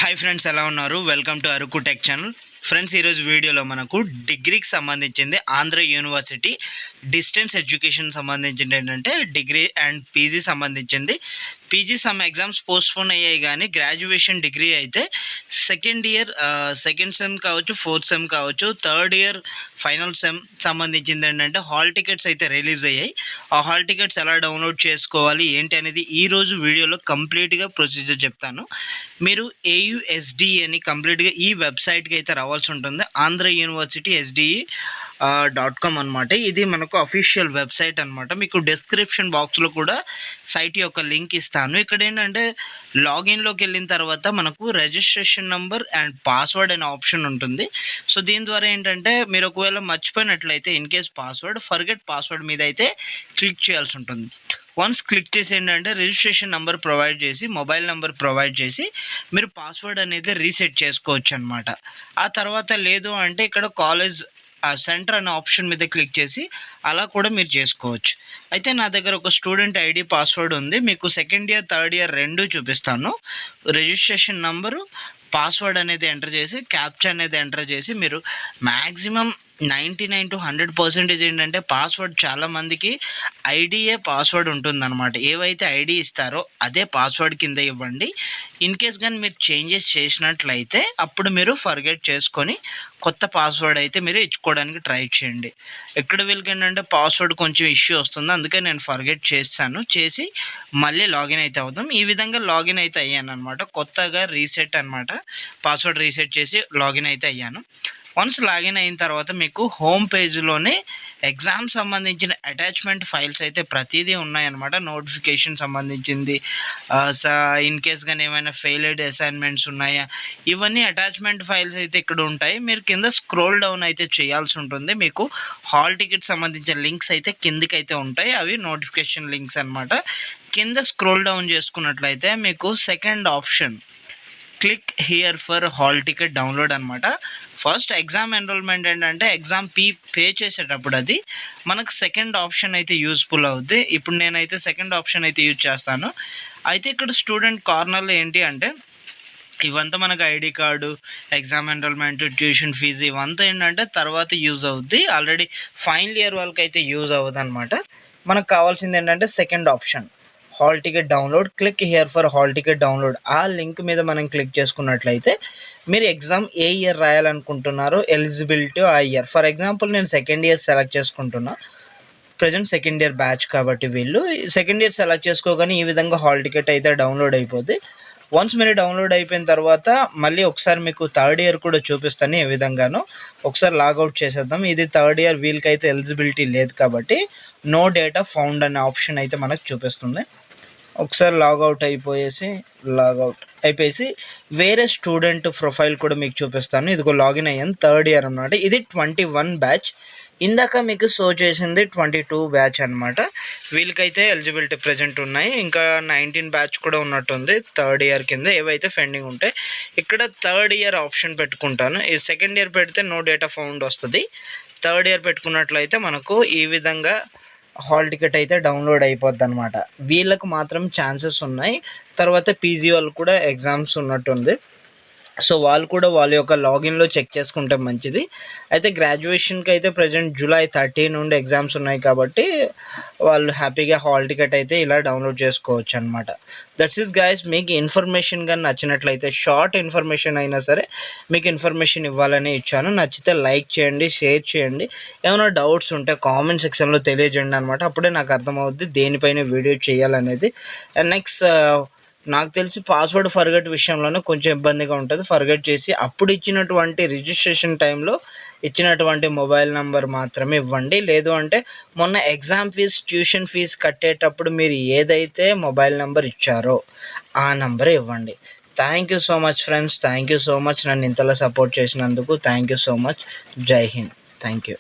Hi friends, ఎలా ఉన్నారు? Welcome to Araku tech channel. Friends, ఈరోజు వీడియోలో మనకు డిగ్రీకి సంబంధించింది ఆంధ్ర యూనివర్సిటీ డిస్టెన్స్ ఎడ్యుకేషన్ సంబంధించింది ఏంటంటే డిగ్రీ అండ్ పీజీ సంబంధించింది. పీజీ సమ్ ఎగ్జామ్స్ పోస్ట్పోన్ అయ్యాయి, కానీ గ్రాడ్యుయేషన్ డిగ్రీ అయితే సెకండ్ ఇయర్ సెకండ్ సెమ్ కావచ్చు, ఫోర్త్ సెమ్ కావచ్చు, థర్డ్ ఇయర్ ఫైనల్ సెమ్ సంబంధించింది ఏంటంటే హాల్ టికెట్స్ అయితే రిలీజ్ అయ్యాయి. ఆ హాల్ టికెట్స్ ఎలా డౌన్లోడ్ చేసుకోవాలి ఏంటి అనేది ఈరోజు వీడియోలో కంప్లీట్గా ప్రొసీజర్ చెప్తాను. మీరు AUSD అని కంప్లీట్గా ఈ వెబ్సైట్కి అయితే రావాల్సి ఉంటుంది. ఆంధ్ర యూనివర్సిటీ SDE.com అనమాట. ఇది మనకు అఫీషియల్ వెబ్సైట్ అనమాట. మీకు డిస్క్రిప్షన్ బాక్స్లో కూడా సైట్ యొక్క లింక్ ఇస్తాను. ఇక్కడ ఏంటంటే లాగిన్లోకి వెళ్ళిన తర్వాత మనకు రిజిస్ట్రేషన్ నెంబర్ అండ్ పాస్వర్డ్ అనే ఆప్షన్ ఉంటుంది. సో దీని ద్వారా ఏంటంటే మీరు ఒకవేళ మర్చిపోయినట్లయితే ఇన్ కేస్ ఫర్గెట్ పాస్వర్డ్ మీద అయితే క్లిక్ చేయాల్సి ఉంటుంది. వన్స్ క్లిక్ చేసి ఏంటంటే రిజిస్ట్రేషన్ నెంబర్ ప్రొవైడ్ చేసి, మొబైల్ నెంబర్ ప్రొవైడ్ చేసి మీరు పాస్వర్డ్ అనేది రీసెట్ చేసుకోవచ్చు అనమాట. ఆ తర్వాత లేదు అంటే ఇక్కడ కాలేజ్ సెంటర్ అనే ఆప్షన్ మీద క్లిక్ చేసి అలా కూడా మీరు చేసుకోవచ్చు. అయితే నా దగ్గర ఒక స్టూడెంట్ ఐడి పాస్వర్డ్ ఉంది. మీకు సెకండ్ ఇయర్ థర్డ్ ఇయర్ రెండు చూపిస్తాను. రిజిస్ట్రేషన్ నెంబరు, పాస్వర్డ్ అనేది ఎంటర్ చేసి, క్యాప్చా అనేది ఎంటర్ చేసి మీరు మ్యాక్సిమం 99 to 100% ఏంటంటే పాస్వర్డ్ చాలామందికి ఐడియే పాస్వర్డ్ ఉంటుందన్నమాట. ఏవైతే ఐడి ఇస్తారో అదే పాస్వర్డ్ కింద ఇవ్వండి. ఇన్ కేస్ కానీ మీరు చేంజెస్ చేసినట్లయితే అప్పుడు మీరు ఫర్గెట్ చేసుకొని కొత్త పాస్వర్డ్ అయితే మీరు ఇచ్చుకోవడానికి ట్రై చేయండి. ఎక్కడ వీళ్ళకి ఏంటంటే పాస్వర్డ్ కొంచెం ఇష్యూ వస్తుంది, అందుకే నేను ఫర్గెట్ చేసి మళ్ళీ లాగిన్ అయితే అవుతాం. ఈ విధంగా లాగిన్ అయితే అయ్యాను అనమాట. కొత్తగా రీసెట్ అనమాట, పాస్వర్డ్ రీసెట్ చేసి లాగిన్ అయితే అయ్యాను. వన్స్ లాగిన్ అయిన తర్వాత మీకు హోమ్ పేజ్లోనే ఎగ్జామ్ సంబంధించిన అటాచ్మెంట్ ఫైల్స్ అయితే ప్రతిదీ ఉన్నాయన్నమాట. నోటిఫికేషన్ సంబంధించింది, ఇన్ కేస్ కానీ ఏమైనా ఫెయిల్డ్ అసైన్మెంట్స్ ఉన్నాయా, ఇవన్నీ అటాచ్మెంట్ ఫైల్స్ అయితే ఇక్కడ ఉంటాయి. మీరు కింద స్క్రోల్ డౌన్ అయితే చేయాల్సి ఉంటుంది. మీకు హాల్ టికెట్ సంబంధించిన లింక్స్ అయితే కిందకైతే ఉంటాయి. అవి నోటిఫికేషన్ లింక్స్ అనమాట. కింద స్క్రోల్ డౌన్ చేసుకున్నట్లయితే మీకు second option click here for all ticket download అనమాట. ఫస్ట్ ఎగ్జామ్ ఎన్రోల్మెంట్ ఏంటంటే ఎగ్జామ్ పే చేసేటప్పుడు అది మనకు సెకండ్ ఆప్షన్ అయితే యూస్ఫుల్ అవుద్ది. ఇప్పుడు నేనైతే సెకండ్ ఆప్షన్ అయితే యూజ్ చేస్తాను. అయితే ఇక్కడ స్టూడెంట్ కార్నర్లో ఏంటి అంటే ఇవంతా మనకు ID card, exam enrolment, tuition fee ఇవంతా ఏంటంటే తర్వాత యూజ్ అవుద్ది. ఆల్రెడీ ఫైనల్ ఇయర్ వాళ్ళకి అయితే యూజ్ అవ్వదు అనమాట. మనకు కావాల్సింది ఏంటంటే second option hall ticket download. Click here for all ticket download. ఆ లింక్ మీద మనం క్లిక్ చేసుకున్నట్లయితే మీరు ఎగ్జామ్ ఏ ఇయర్ రాయాలనుకుంటున్నారో ఎలిజిబిలిటీ ఆ ఇయర్. ఫర్ ఎగ్జాంపుల్ నేను సెకండ్ ఇయర్ సెలెక్ట్ చేసుకుంటున్నా. ప్రజెంట్ సెకండ్ ఇయర్ బ్యాచ్ కాబట్టి వీళ్ళు సెకండ్ ఇయర్ సెలెక్ట్ చేసుకోగానే ఈ విధంగా హాల్ టికెట్ అయితే డౌన్లోడ్ అయిపోద్ది. వన్స్ మీరు డౌన్లోడ్ అయిపోయిన తర్వాత మళ్ళీ ఒకసారి మీకు థర్డ్ ఇయర్ కూడా చూపిస్తాను ఏ విధంగానో. ఒకసారి లాగౌట్ చేసేద్దాం. ఇది థర్డ్ ఇయర్ వీళ్ళకైతే ఎలిజిబిలిటీ లేదు కాబట్టి నో డేటా ఫౌండ్ అనే ఆప్షన్ అయితే మనకు చూపిస్తుంది. ఒకసారి లాగౌట్ అయిపోయేసి వేరే స్టూడెంట్ ప్రొఫైల్ కూడా మీకు చూపిస్తాను. ఇదిగో లాగిన్ అయ్యాను, థర్డ్ ఇయర్ అనమాట. ఇది 21 బ్యాచ్. ఇందాక మీకు షో చేసింది 22 బ్యాచ్ అనమాట. వీళ్ళకైతే ఎలిజిబిలిటీ ప్రజెంట్ ఉన్నాయి. ఇంకా 19 బ్యాచ్ కూడా ఉన్నట్టుంది థర్డ్ ఇయర్ కింద. ఏవైతే పెండింగ్ ఉంటాయి ఇక్కడ థర్డ్ ఇయర్ ఆప్షన్ పెట్టుకుంటాను. ఈ సెకండ్ ఇయర్ పెడితే నో డేటా ఫౌండ్ వస్తుంది. థర్డ్ ఇయర్ పెట్టుకున్నట్లయితే మనకు ఈ విధంగా హాల్ టికెట్ అయితే డౌన్లోడ్ అయిపోద్ది అనమాట. వీళ్ళకు మాత్రం ఛాన్సెస్ ఉన్నాయి. తర్వాత పీజీ వాళ్ళు కూడా ఎగ్జామ్స్ ఉన్నట్టుంది. సో వాళ్ళు కూడా వాళ్ళ యొక్క లాగిన్లో చెక్ చేసుకుంటే మంచిది. అయితే గ్రాడ్యుయేషన్కి అయితే ప్రజెంట్ July 30 నుండి ఎగ్జామ్స్ ఉన్నాయి కాబట్టి వాళ్ళు హ్యాపీగా హాల్ టికెట్ అయితే ఇలా డౌన్లోడ్ చేసుకోవచ్చు అనమాట. That's is guys. మీకు ఇన్ఫర్మేషన్ కానీ నచ్చినట్లయితే, షార్ట్ ఇన్ఫర్మేషన్ అయినా సరే మీకు ఇన్ఫర్మేషన్ ఇవ్వాలని ఇచ్చాను. నచ్చితే లైక్ చేయండి, షేర్ చేయండి. ఏమైనా డౌట్స్ ఉంటే కామెంట్ సెక్షన్లో తెలియజేయండి అనమాట. అప్పుడే నాకు అర్థమవుద్ది దేనిపైన వీడియో చేయాలనేది. అండ్ నెక్స్ట్ నాకు తెలిసి పాస్వర్డ్ ఫర్గెట్ విషయంలోనే కొంచెం ఇబ్బందిగా ఉంటుంది. ఫర్గెట్ చేసి అప్పుడు ఇచ్చినటువంటి రిజిస్ట్రేషన్ టైంలో ఇచ్చినటువంటి మొబైల్ నెంబర్ మాత్రమే ఇవ్వండి. లేదు అంటే మొన్న ఎగ్జామ్ ఫీజ్, ట్యూషన్ ఫీజ్ కట్టేటప్పుడు మీరు ఏదైతే మొబైల్ నెంబర్ ఇచ్చారో ఆ నెంబర్ ఇవ్వండి. Thank you so much friends. Thank you so much నన్ను ఇంతలా సపోర్ట్ చేసినందుకు. Thank you so much. జై హింద్. Thank you.